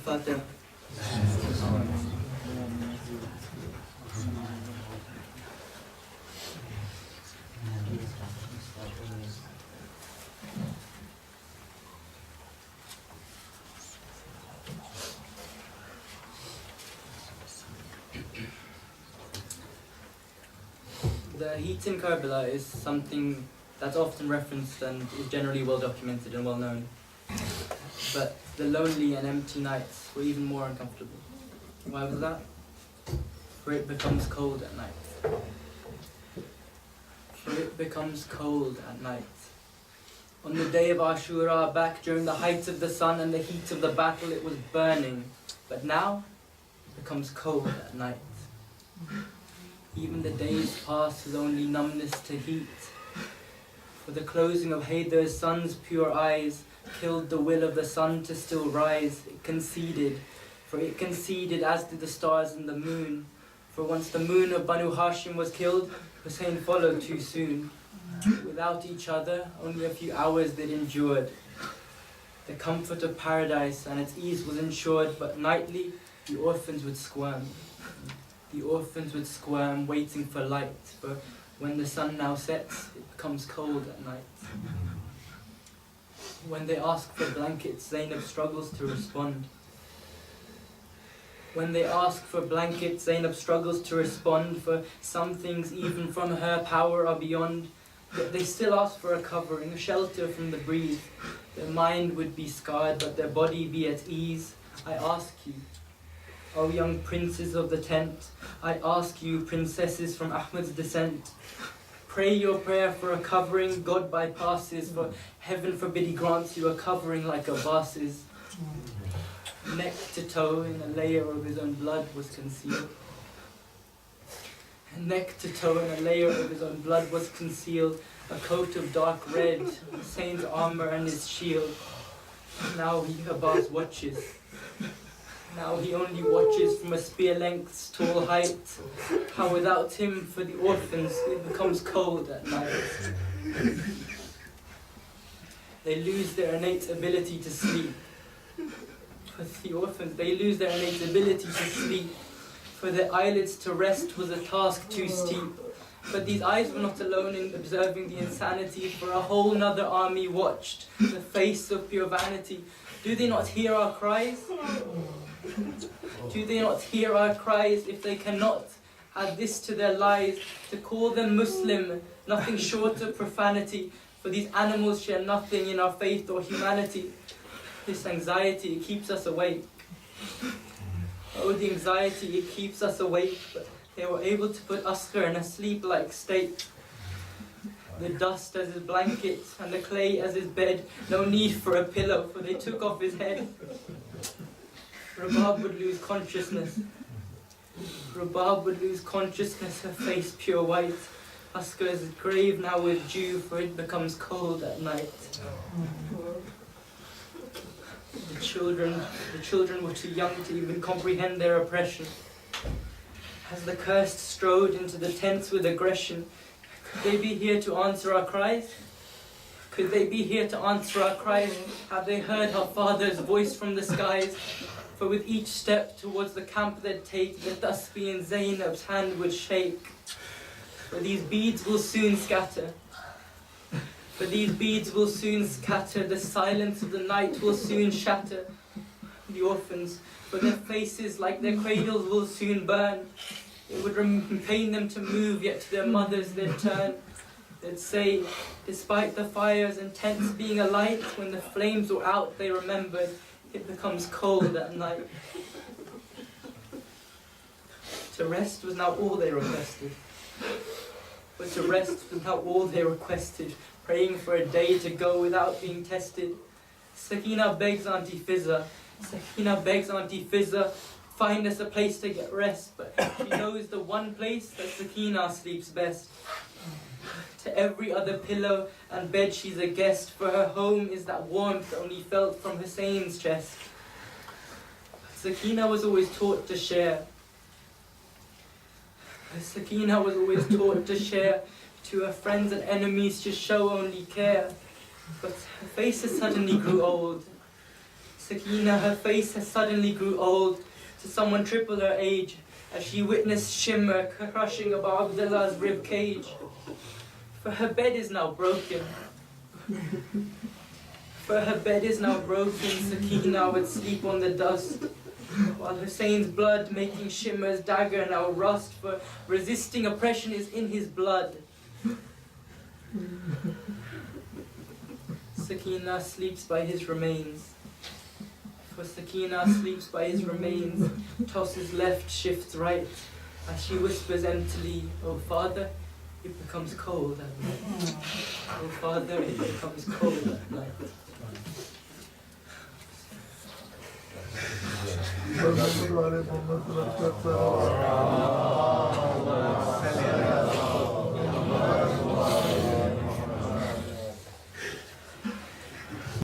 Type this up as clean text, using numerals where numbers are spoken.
Al-Fatiha. The heat in Karbala is something that's often referenced and is generally well documented and well known. But the lonely and empty nights were even more uncomfortable. Why was that? For it becomes cold at night. For it becomes cold at night. On the day of Ashura, back during the height of the sun and the heat of the battle, it was burning. But now, it becomes cold at night. Even the days pass with only numbness to heat. For the closing of Haydar's sun's pure eyes killed the will of the sun to still rise. It conceded, for it conceded as did the stars and the moon. For once the moon of Banu Hashim was killed, Hussein followed too soon. Without each other, only a few hours they'd endured. The comfort of paradise and its ease was ensured, but nightly the orphans would squirm. The orphans would squirm, waiting for light, for when the sun now sets, it becomes cold at night. When they ask for blankets, Zainab struggles to respond. When they ask for blankets, Zainab struggles to respond, for some things even from her power are beyond. Yet they still ask for a covering, a shelter from the breeze. Their mind would be scarred, but their body be at ease. I ask you, O young princes of the tent, I ask you, princesses from Ahmad's descent, pray your prayer for a covering God bypasses, for heaven forbid he grants you a covering like Abbas's. Neck to toe in a layer of his own blood was concealed. Neck to toe in a layer of his own blood was concealed, a coat of dark red, Hussein's armor and his shield. Now he Abbas watches. Now he only watches from a spear length's tall height, how without him for the orphans it becomes cold at night. They lose their innate ability to sleep. For the orphans, they lose their innate ability to sleep. For their eyelids to rest was a task too steep. But these eyes were not alone in observing the insanity, for a whole nother army watched the face of pure vanity. Do they not hear our cries? Do they not hear our cries if they cannot add this to their lies? To call them Muslim, nothing short of profanity, for these animals share nothing in our faith or humanity. This anxiety, it keeps us awake. Oh, the anxiety, it keeps us awake, but they were able to put Asghar in a sleep-like state. The dust as his blanket and the clay as his bed, no need for a pillow, for they took off his head. Rabab would lose consciousness. Rabab would lose consciousness, her face pure white. Asghar's grave now with dew, for it becomes cold at night. The children were too young to even comprehend their oppression. As the cursed strode into the tents with aggression, could they be here to answer our cries? Could they be here to answer our cries? Have they heard our father's voice from the skies? For with each step towards the camp they'd take, the Tasbih in Zainab's hand would shake. For these beads will soon scatter. For these beads will soon scatter, the silence of the night will soon shatter. The orphans, for their faces like their cradles will soon burn. It would pain them to move, yet to their mothers they'd turn. They'd say, despite the fires and tents being alight, when the flames were out they remembered, it becomes cold at night. To rest was now all they requested. But to rest was now all they requested, praying for a day to go without being tested. Sakina begs Auntie Fizza, find us a place to get rest, but she knows the one place that Sakina sleeps best. To every other pillow and bed she's a guest, for her home is that warmth only felt from Hussein's chest. Sakina was always taught to share. Sakina was always taught to share, to her friends and enemies to show only care. But her face suddenly grew old. Sakina, her face has suddenly grew old to someone triple her age, as she witnessed shimmer crushing above Abdullah's rib cage. For her bed is now broken. For her bed is now broken, Sakina would sleep on the dust, while Hussein's blood making shimmer's dagger now rust, for resisting oppression is in his blood. Sakina sleeps by his remains. For Sakina sleeps by his remains, tosses left, shifts right, as she whispers emptily, "Oh Father, it becomes cold at night. Oh Father, it becomes cold at night."